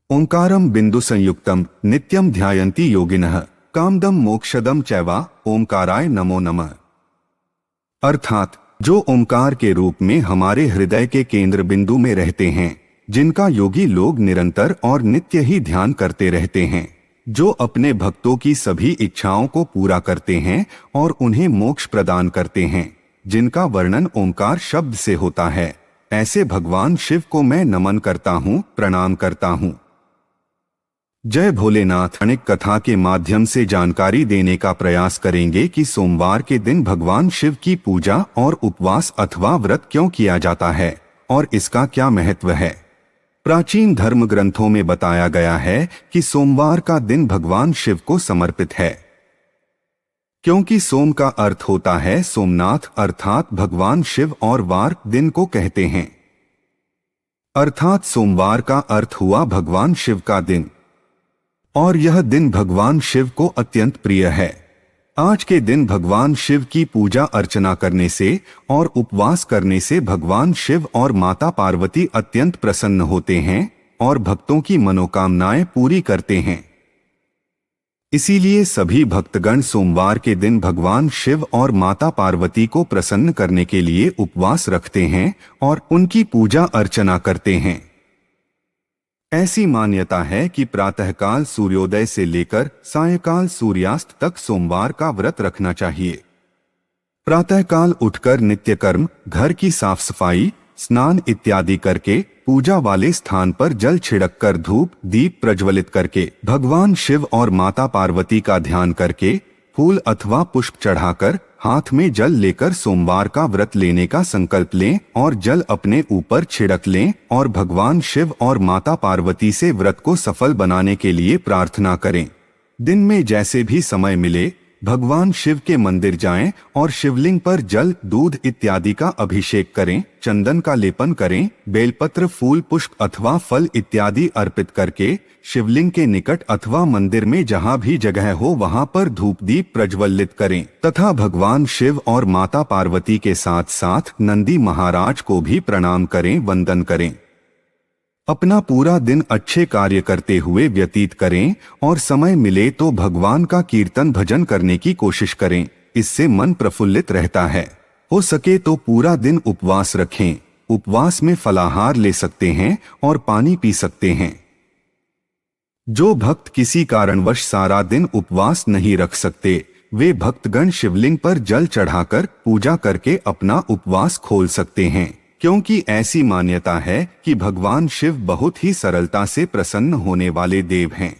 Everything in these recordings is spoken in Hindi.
ओंकारम बिंदु संयुक्तम नित्यम ध्यायन्ति योगिनः कामदम मोक्षदम चैवा ओंकाराय नमो नमः। अर्थात जो ओंकार के रूप में हमारे हृदय के केंद्र बिंदु में रहते हैं, जिनका योगी लोग निरंतर और नित्य ही ध्यान करते रहते हैं, जो अपने भक्तों की सभी इच्छाओं को पूरा करते हैं और उन्हें मोक्ष प्रदान करते हैं, जिनका वर्णन ओंकार शब्द से होता है, ऐसे भगवान शिव को मैं नमन करता हूँ, प्रणाम करता हूँ। जय भोलेनाथ। अनेक कथा के माध्यम से जानकारी देने का प्रयास करेंगे कि सोमवार के दिन भगवान शिव की पूजा और उपवास अथवा व्रत क्यों किया जाता है और इसका क्या महत्व है। प्राचीन धर्म ग्रंथों में बताया गया है कि सोमवार का दिन भगवान शिव को समर्पित है, क्योंकि सोम का अर्थ होता है सोमनाथ, अर्थात भगवान शिव, और वार दिन को कहते हैं, अर्थात सोमवार का अर्थ हुआ भगवान शिव का दिन, और यह दिन भगवान शिव को अत्यंत प्रिय है। आज के दिन भगवान शिव की पूजा अर्चना करने से और उपवास करने से भगवान शिव और माता पार्वती अत्यंत प्रसन्न होते हैं और भक्तों की मनोकामनाएं पूरी करते हैं। इसीलिए सभी भक्तगण सोमवार के दिन भगवान शिव और माता पार्वती को प्रसन्न करने के लिए उपवास रखते हैं और उनकी पूजा अर्चना करते हैं। ऐसी मान्यता है कि प्रातःकाल सूर्योदय से लेकर सायंकाल सूर्यास्त तक सोमवार का व्रत रखना चाहिए। प्रातःकाल उठकर नित्य कर्म, घर की साफ सफाई, स्नान इत्यादि करके पूजा वाले स्थान पर जल छिड़ककर धूप दीप प्रज्वलित करके भगवान शिव और माता पार्वती का ध्यान करके फूल अथवा पुष्प चढ़ाकर हाथ में जल लेकर सोमवार का व्रत लेने का संकल्प लें और जल अपने ऊपर छिड़क लें और भगवान शिव और माता पार्वती से व्रत को सफल बनाने के लिए प्रार्थना करें। दिन में जैसे भी समय मिले भगवान शिव के मंदिर जाएं और शिवलिंग पर जल दूध इत्यादि का अभिषेक करें, चंदन का लेपन करें, बेलपत्र फूल पुष्प अथवा फल इत्यादि अर्पित करके शिवलिंग के निकट अथवा मंदिर में जहां भी जगह हो वहां पर धूप दीप प्रज्वलित करें तथा भगवान शिव और माता पार्वती के साथ साथ नंदी महाराज को भी प्रणाम करें, वंदन करें। अपना पूरा दिन अच्छे कार्य करते हुए व्यतीत करें और समय मिले तो भगवान का कीर्तन भजन करने की कोशिश करें, इससे मन प्रफुल्लित रहता है। हो सके तो पूरा दिन उपवास रखें। उपवास में फलाहार ले सकते हैं और पानी पी सकते हैं। जो भक्त किसी कारणवश सारा दिन उपवास नहीं रख सकते, वे भक्तगण शिवलिंग पर जल चढ़ाकर पूजा करके अपना उपवास खोल सकते हैं, क्योंकि ऐसी मान्यता है कि भगवान शिव बहुत ही सरलता से प्रसन्न होने वाले देव हैं।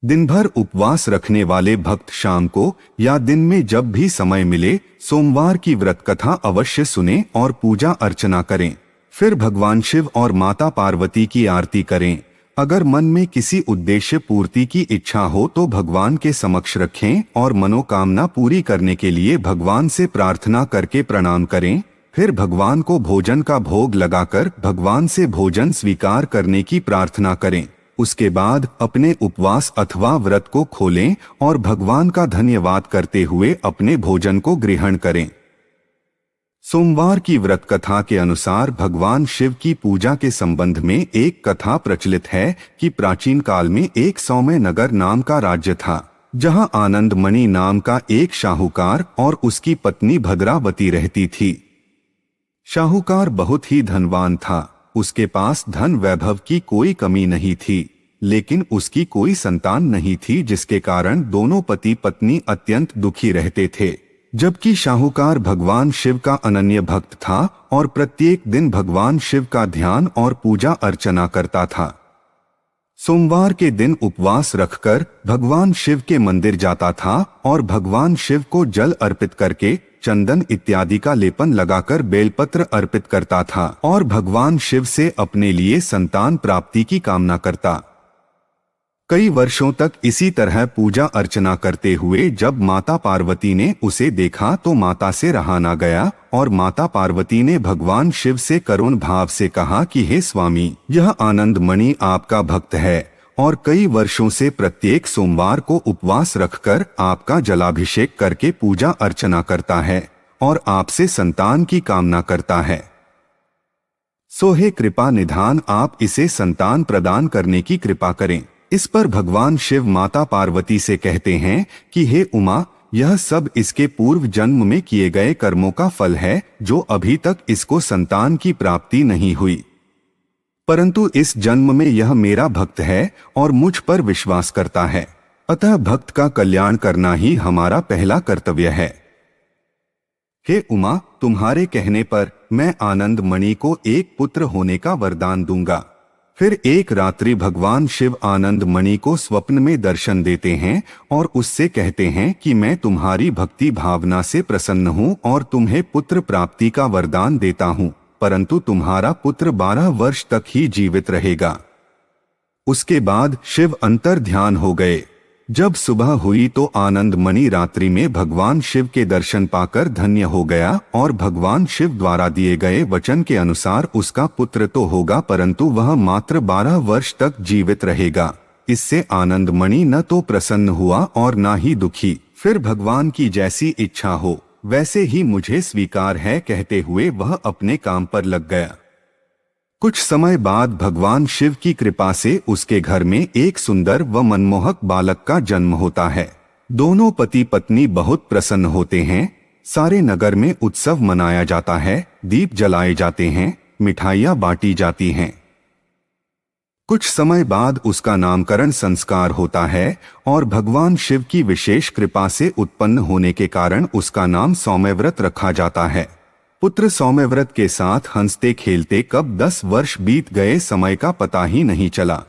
दिन भर उपवास रखने वाले भक्त शाम को या दिन में जब भी समय मिले सोमवार की व्रत कथा अवश्य सुनें और पूजा अर्चना करें। फिर भगवान शिव और माता पार्वती की आरती करें। अगर मन में किसी उद्देश्य पूर्ति की इच्छा हो तो भगवान के समक्ष रखें और मनोकामना पूरी करने के लिए भगवान से प्रार्थना करके प्रणाम करें। फिर भगवान को भोजन का भोग लगाकर भगवान से भोजन स्वीकार करने की प्रार्थना करें। उसके बाद अपने उपवास अथवा व्रत को खोलें और भगवान का धन्यवाद करते हुए अपने भोजन को ग्रहण करें। सोमवार की व्रत कथा के अनुसार भगवान शिव की पूजा के संबंध में एक कथा प्रचलित है कि प्राचीन काल में एक सौम्य नगर नाम का राज्य था, जहां आनंद मणि नाम का एक शाहूकार और उसकी पत्नी भद्रावती रहती थी। शाहूकार बहुत ही धनवान था। उसके पास धन वैभव की कोई कमी नहीं थी, लेकिन उसकी कोई संतान नहीं थी, जिसके कारण दोनों पति पत्नी अत्यंत दुखी रहते थे। जबकि शाहूकार भगवान शिव का अनन्य भक्त था और प्रत्येक दिन भगवान शिव का ध्यान और पूजा अर्चना करता था। सोमवार के दिन उपवास रखकर भगवान शिव के मंदिर जाता था और भगवान शिव को जल अर्पित करके चंदन इत्यादि का लेपन लगाकर बेलपत्र अर्पित करता था और भगवान शिव से अपने लिए संतान प्राप्ति की कामना करता। कई वर्षों तक इसी तरह पूजा अर्चना करते हुए जब माता पार्वती ने उसे देखा तो माता से रहा ना गया और माता पार्वती ने भगवान शिव से करुण भाव से कहा कि हे स्वामी, यह आनंद मणि आपका भक्त है और कई वर्षों से प्रत्येक सोमवार को उपवास रखकर आपका जलाभिषेक करके पूजा अर्चना करता है और आपसे संतान की कामना करता है। सो हे कृपा निधान, आप इसे संतान प्रदान करने की कृपा करें। इस पर भगवान शिव माता पार्वती से कहते हैं कि हे उमा, यह सब इसके पूर्व जन्म में किए गए कर्मों का फल है, जो अभी तक इसको संतान की प्राप्ति नहीं हुई। परंतु इस जन्म में यह मेरा भक्त है और मुझ पर विश्वास करता है, अतः भक्त का कल्याण करना ही हमारा पहला कर्तव्य है। हे उमा, तुम्हारे कहने पर मैं आनंद मणि को एक पुत्र होने का वरदान दूंगा। फिर एक रात्रि भगवान शिव आनंद मणि को स्वप्न में दर्शन देते हैं और उससे कहते हैं कि मैं तुम्हारी भक्ति भावना से प्रसन्न हूं और तुम्हें पुत्र प्राप्ति का वरदान देता हूं, परंतु तुम्हारा पुत्र 12 वर्ष तक ही जीवित रहेगा। उसके बाद शिव अंतर ध्यान हो गए। जब सुबह हुई तो आनंद मणि रात्रि में भगवान शिव के दर्शन पाकर धन्य हो गया और भगवान शिव द्वारा दिए गए वचन के अनुसार उसका पुत्र तो होगा, परंतु वह मात्र 12 वर्ष तक जीवित रहेगा। इससे आनंद मणि न तो प्रसन्न हुआ और न ही दुखी। फिर भगवान की जैसी इच्छा हो वैसे ही मुझे स्वीकार है कहते हुए वह अपने काम पर लग गया। कुछ समय बाद भगवान शिव की कृपा से उसके घर में एक सुंदर व मनमोहक बालक का जन्म होता है। दोनों पति पत्नी बहुत प्रसन्न होते हैं। सारे नगर में उत्सव मनाया जाता है, दीप जलाए जाते हैं, मिठाइयां बांटी जाती हैं। कुछ समय बाद उसका नामकरण संस्कार होता है और भगवान शिव की विशेष कृपा से उत्पन्न होने के कारण उसका नाम सौम्यव्रत रखा जाता है। पुत्र सौम्यव्रत के साथ हंसते खेलते कब 10 वर्ष बीत गए, समय का पता ही नहीं चला।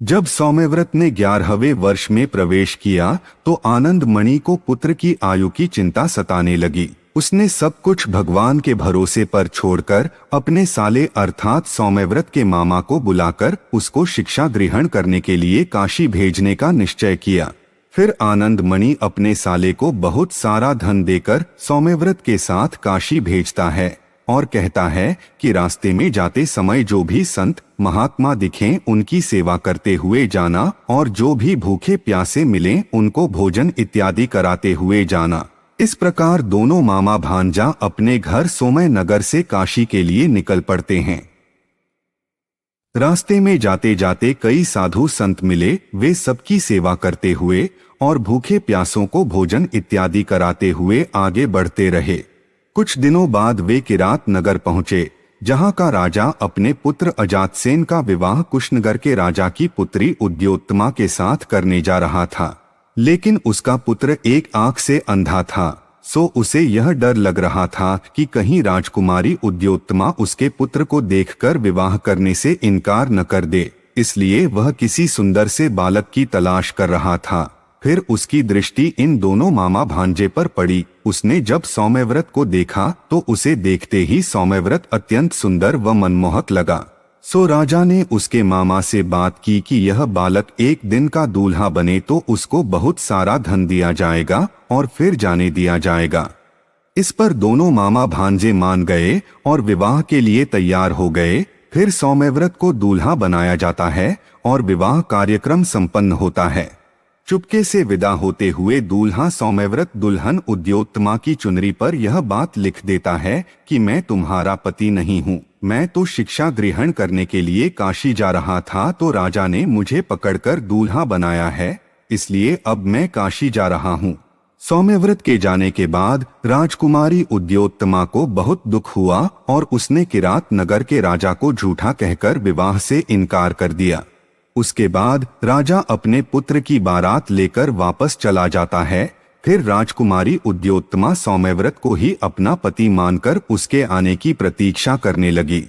जब सौम्यव्रत ने 11वें वर्ष में प्रवेश किया तो आनंद मणि को पुत्र की आयु की चिंता सताने लगी। उसने सब कुछ भगवान के भरोसे पर छोड़कर अपने साले अर्थात सौम्यव्रत के मामा को बुलाकर उसको शिक्षा ग्रहण करने के लिए काशी भेजने का निश्चय किया। फिर आनंद मणि अपने साले को बहुत सारा धन देकर सौम्यव्रत के साथ काशी भेजता है और कहता है कि रास्ते में जाते समय जो भी संत महात्मा दिखें उनकी सेवा करते हुए जाना और जो भी भूखे प्यासे मिलें उनको भोजन इत्यादि कराते हुए जाना। इस प्रकार दोनों मामा भांजा अपने घर सोमय नगर से काशी के लिए निकल पड़ते हैं। रास्ते में जाते जाते कई साधु संत मिले। वे सबकी सेवा करते हुए और भूखे प्यासों को भोजन इत्यादि कराते हुए आगे बढ़ते रहे। कुछ दिनों बाद वे किरात नगर पहुंचे, जहां का राजा अपने पुत्र अजातसेन का विवाह कुशनगर के राजा की पुत्री उद्योत्तमा के साथ करने जा रहा था। लेकिन उसका पुत्र एक आंख से अंधा था, सो उसे यह डर लग रहा था कि कहीं राजकुमारी उद्योत्तमा उसके पुत्र को देखकर विवाह करने से इनकार न कर दे। इसलिए वह किसी सुंदर से बालक की तलाश कर रहा था। फिर उसकी दृष्टि इन दोनों मामा भांजे पर पड़ी। उसने जब सौम्यव्रत को देखा तो उसे देखते ही सौम्यव्रत अत्यंत सुंदर व मनमोहक लगा। सो राजा ने उसके मामा से बात की कि यह बालक एक दिन का दूल्हा बने तो उसको बहुत सारा धन दिया जाएगा और फिर जाने दिया जाएगा। इस पर दोनों मामा भांजे मान गए और विवाह के लिए तैयार हो गए। फिर सौम्यव्रत को दूल्हा बनाया जाता है और विवाह कार्यक्रम संपन्न होता है। चुपके से विदा होते हुए दूल्हा सौम्यव्रत दुल्हन उद्योत्तमा की चुनरी पर यह बात लिख देता है कि मैं तुम्हारा पति नहीं हूँ, मैं तो शिक्षा ग्रहण करने के लिए काशी जा रहा था तो राजा ने मुझे पकड़कर दूल्हा बनाया है, इसलिए अब मैं काशी जा रहा हूँ। सौम्यव्रत के जाने के बाद राजकुमारी उद्योत्तमा को बहुत दुख हुआ और उसने किरात नगर के राजा को झूठा कहकर विवाह से इनकार कर दिया। उसके बाद राजा अपने पुत्र की बारात लेकर वापस चला जाता है। फिर राजकुमारी उद्योत्तमा सौम्यव्रत को ही अपना पति मानकर उसके आने की प्रतीक्षा करने लगी।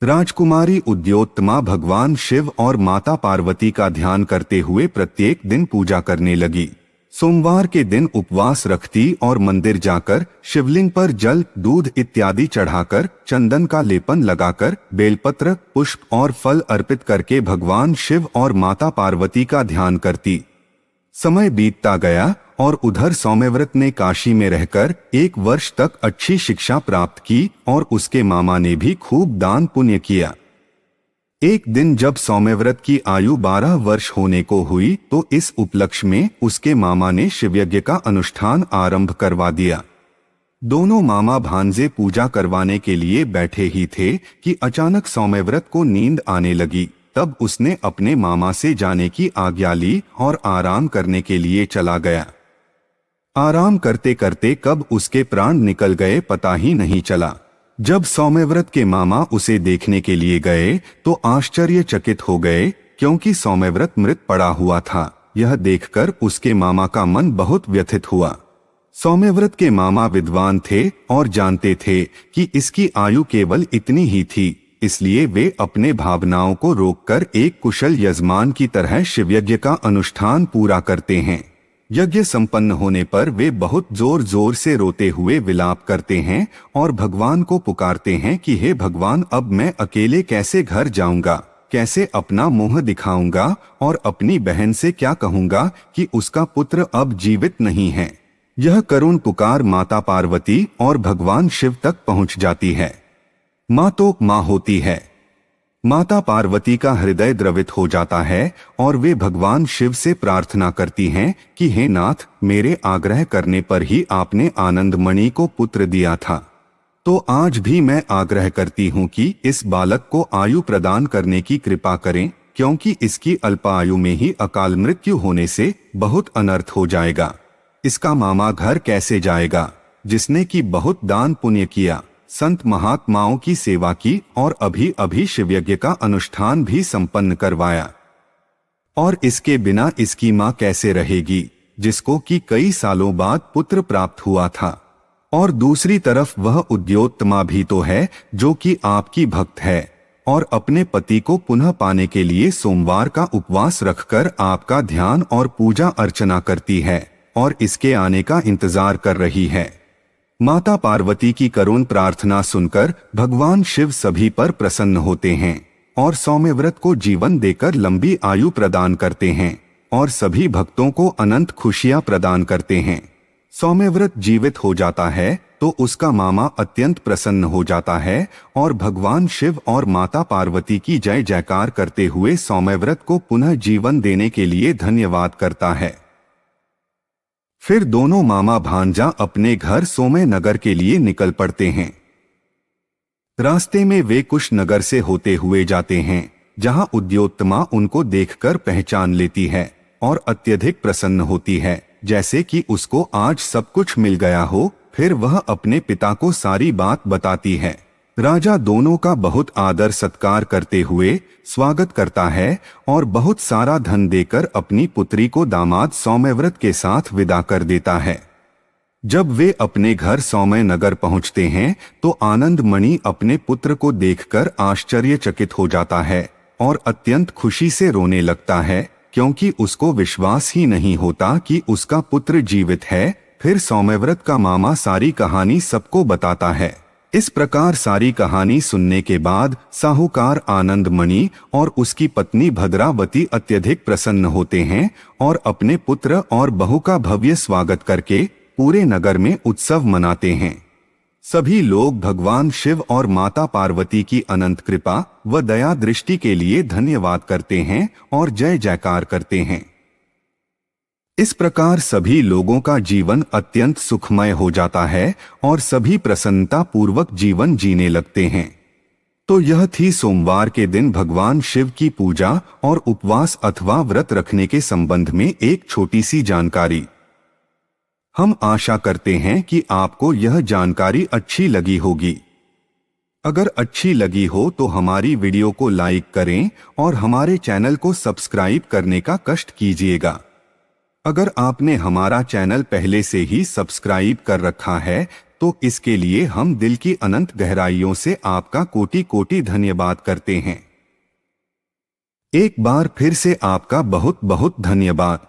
राजकुमारी उद्योत्तमा भगवान शिव और माता पार्वती का ध्यान करते हुए प्रत्येक दिन पूजा करने लगी। सोमवार के दिन उपवास रखती और मंदिर जाकर शिवलिंग पर जल, दूध इत्यादि चढ़ाकर चंदन का लेपन लगाकर बेलपत्र, पुष्प और फल अर्पित करके भगवान शिव और माता पार्वती का ध्यान करती। समय बीतता गया और उधर सौम्यव्रत ने काशी में रहकर 1 वर्ष तक अच्छी शिक्षा प्राप्त की और उसके मामा ने भी खूब दान पुण्य किया। एक दिन जब सौम्यव्रत की आयु 12 वर्ष होने को हुई तो इस उपलक्ष्य में उसके मामा ने शिवयज्ञ का अनुष्ठान आरंभ करवा दिया। दोनों मामा भांजे पूजा करवाने के लिए बैठे ही थे कि अचानक सौम्यव्रत को नींद आने लगी। तब उसने अपने मामा से जाने की आज्ञा ली और आराम करने के लिए चला गया। आराम करते करते कब उसके प्राण निकल गए पता ही नहीं चला। जब सौम्यव्रत के मामा उसे देखने के लिए गए तो आश्चर्यचकित हो गए, क्योंकि सौम्यव्रत मृत पड़ा हुआ था। यह देखकर उसके मामा का मन बहुत व्यथित हुआ। सौम्यव्रत के मामा विद्वान थे और जानते थे कि इसकी आयु केवल इतनी ही थी, इसलिए वे अपने भावनाओं को रोककर एक कुशल यजमान की तरह शिवयज्ञ का अनुष्ठान पूरा करते हैं। यज्ञ संपन्न होने पर वे बहुत जोर जोर से रोते हुए विलाप करते हैं और भगवान को पुकारते हैं कि हे भगवान, अब मैं अकेले कैसे घर जाऊंगा, कैसे अपना मुंह दिखाऊंगा और अपनी बहन से क्या कहूंगा कि उसका पुत्र अब जीवित नहीं है। यह करुण पुकार माता पार्वती और भगवान शिव तक पहुंच जाती है। माँ तो माँ होती है। माता पार्वती का हृदय द्रवित हो जाता है और वे भगवान शिव से प्रार्थना करती हैं कि हे नाथ, मेरे आग्रह करने पर ही आपने आनंदमणि को पुत्र दिया था, तो आज भी मैं आग्रह करती हूँ कि इस बालक को आयु प्रदान करने की कृपा करें, क्योंकि इसकी अल्पायु में ही अकाल मृत्यु होने से बहुत अनर्थ हो जाएगा। इसका मामा घर कैसे जाएगा, जिसने कि बहुत दान पुण्य किया, संत महात्माओं की सेवा की और अभी अभी शिवयज्ञ का अनुष्ठान भी संपन्न करवाया, और इसके बिना इसकी माँ कैसे रहेगी, जिसको कि कई सालों बाद पुत्र प्राप्त हुआ था। और दूसरी तरफ वह उद्योत्तमा भी तो है, जो कि आपकी भक्त है और अपने पति को पुनः पाने के लिए सोमवार का उपवास रखकर आपका ध्यान और पूजा अर्चना करती है और इसके आने का इंतजार कर रही है। माता पार्वती की करुण प्रार्थना सुनकर भगवान शिव सभी पर प्रसन्न होते हैं और सौम्यव्रत को जीवन देकर लंबी आयु प्रदान करते हैं और सभी भक्तों को अनंत खुशियां प्रदान करते हैं। सौम्यव्रत जीवित हो जाता है तो उसका मामा अत्यंत प्रसन्न हो जाता है और भगवान शिव और माता पार्वती की जय जयकार करते हुए सौम्यव्रत को पुनः जीवन देने के लिए धन्यवाद करता है। फिर दोनों मामा भांजा अपने घर सोमे नगर के लिए निकल पड़ते हैं। रास्ते में वे कुश नगर से होते हुए जाते हैं, जहां उद्योत्तमा उनको देखकर पहचान लेती है और अत्यधिक प्रसन्न होती है, जैसे कि उसको आज सब कुछ मिल गया हो। फिर वह अपने पिता को सारी बात बताती है। राजा दोनों का बहुत आदर सत्कार करते हुए स्वागत करता है और बहुत सारा धन देकर अपनी पुत्री को दामाद सौम्यव्रत के साथ विदा कर देता है। जब वे अपने घर सौम्य नगर पहुंचते हैं तो आनंदमणि अपने पुत्र को देखकर आश्चर्यचकित हो जाता है और अत्यंत खुशी से रोने लगता है, क्योंकि उसको विश्वास ही नहीं होता कि उसका पुत्र जीवित है। फिर सौम्यव्रत का मामा सारी कहानी सबको बताता है। इस प्रकार सारी कहानी सुनने के बाद साहूकार आनंदमणि और उसकी पत्नी भद्रावती अत्यधिक प्रसन्न होते हैं और अपने पुत्र और बहू का भव्य स्वागत करके पूरे नगर में उत्सव मनाते हैं। सभी लोग भगवान शिव और माता पार्वती की अनंत कृपा व दया दृष्टि के लिए धन्यवाद करते हैं और जय जयकार करते हैं। इस प्रकार सभी लोगों का जीवन अत्यंत सुखमय हो जाता है और सभी प्रसन्नता पूर्वक जीवन जीने लगते हैं। तो यह थी सोमवार के दिन भगवान शिव की पूजा और उपवास अथवा व्रत रखने के संबंध में एक छोटी सी जानकारी। हम आशा करते हैं कि आपको यह जानकारी अच्छी लगी होगी। अगर अच्छी लगी हो तो हमारी वीडियो को लाइक करें और हमारे चैनल को सब्सक्राइब करने का कष्ट कीजिएगा। अगर आपने हमारा चैनल पहले से ही सब्सक्राइब कर रखा है तो इसके लिए हम दिल की अनंत गहराइयों से आपका कोटि कोटि धन्यवाद करते हैं। एक बार फिर से आपका बहुत बहुत धन्यवाद।